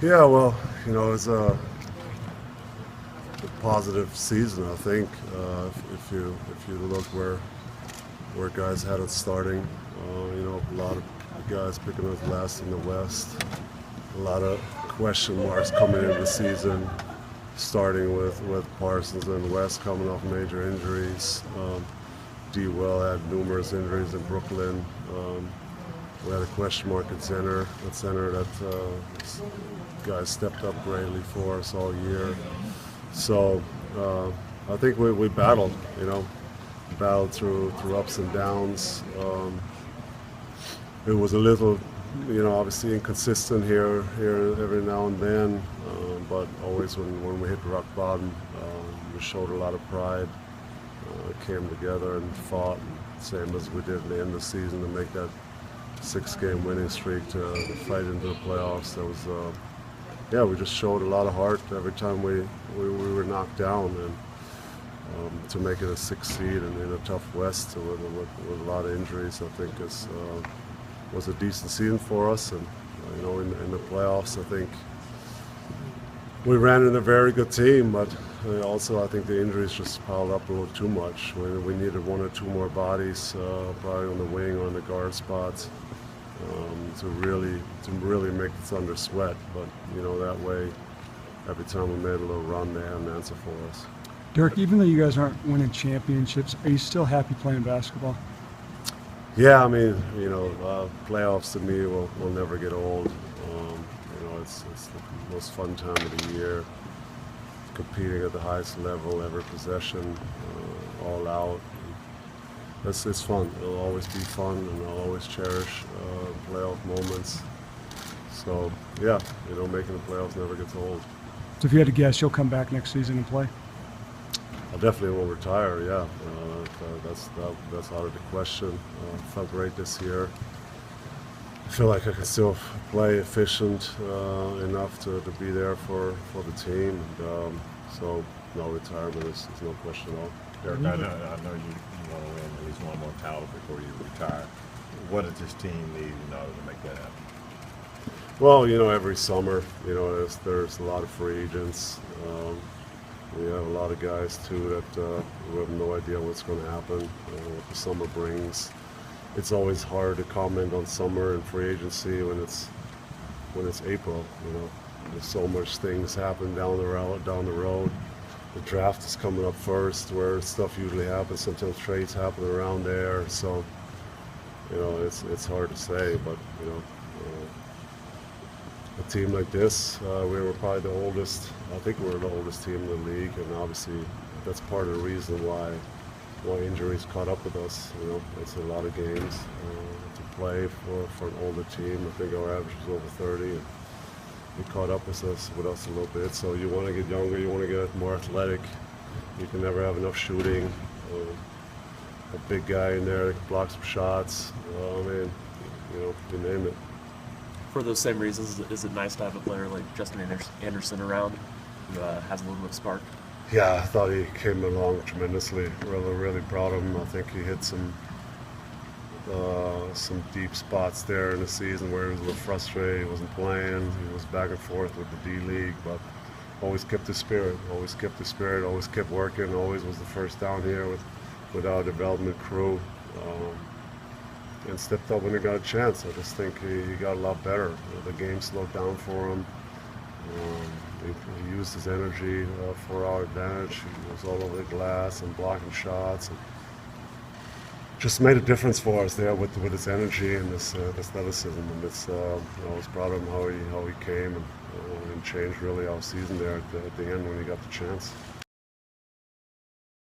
Yeah, well, it was a positive season, I think. If you look where guys had it starting, a lot of guys picking up last in the West, a lot of question marks coming into the season, starting with Parsons and West coming off major injuries. D. Well had numerous injuries in Brooklyn. We had a question mark at center that guys stepped up greatly for us all year. So I think we battled, battled through ups and downs. It was a little, obviously inconsistent here every now and then, but always when we hit rock bottom, we showed a lot of pride. Came together and fought, same as we did at the end of the season, to make that 6-game winning streak to fight into the playoffs. That was, we just showed a lot of heart every time we were knocked down, and to make it a 6th seed and in a tough West with a lot of injuries, I think was a decent season for us. And in the playoffs, I think we ran in a very good team, but also I think the injuries just piled up a little too much. We needed 1 or 2 more bodies, probably on the wing or on the guard spots, to really make the Thunder sweat. But that way, every time we made a little run, they had an answer for us. Dirk, even though you guys aren't winning championships, are you still happy playing basketball? Yeah, I mean, playoffs to me will never get old. It's the most fun time of the year. Competing at the highest level, every possession, all out. It's fun. It'll always be fun, and I'll always cherish playoff moments. So yeah, making the playoffs never gets old. So if you had to guess, you'll come back next season and play? I definitely won't retire. Yeah, that's out of the question. Felt great this year. I feel like I can still play efficient enough to be there for the team. And, so no, retirement is no question at all. Dirk, I know you want to win at least one more title before you retire. What does this team need in order to make that happen? Well, every summer, there's a lot of free agents. We have a lot of guys too that we have no idea what's going to happen, what the summer brings. It's always hard to comment on summer and free agency when it's April. There's so much things happen down the road. The draft is coming up first, where stuff usually happens. Sometimes trades happen around there, so it's hard to say. But a team like this, we were probably the oldest. I think we were the oldest team in the league, and obviously that's part of the reason why injuries caught up with us. It's a lot of games to play for an older team. I think our average was over 30, and it caught up with us a little bit. So you want to get younger, you want to get more athletic. You can never have enough shooting. A big guy in there that can block some shots. You name it. For those same reasons, is it nice to have a player like Justin Anderson around who has a little bit of spark? Yeah, I thought he came along tremendously. Really proud of him. I think he hit some deep spots there in the season where he was a little frustrated. He wasn't playing. He was back and forth with the D-League, but always kept his spirit. Always kept working. Always was the first down here with our development crew, and stepped up when he got a chance. I just think he got a lot better. The game slowed down for him. He used his energy for our advantage. He was all over the glass and blocking shots, and just made a difference for us there with his energy and this athleticism. And I was proud of him how he came and changed really our season there at the end when he got the chance.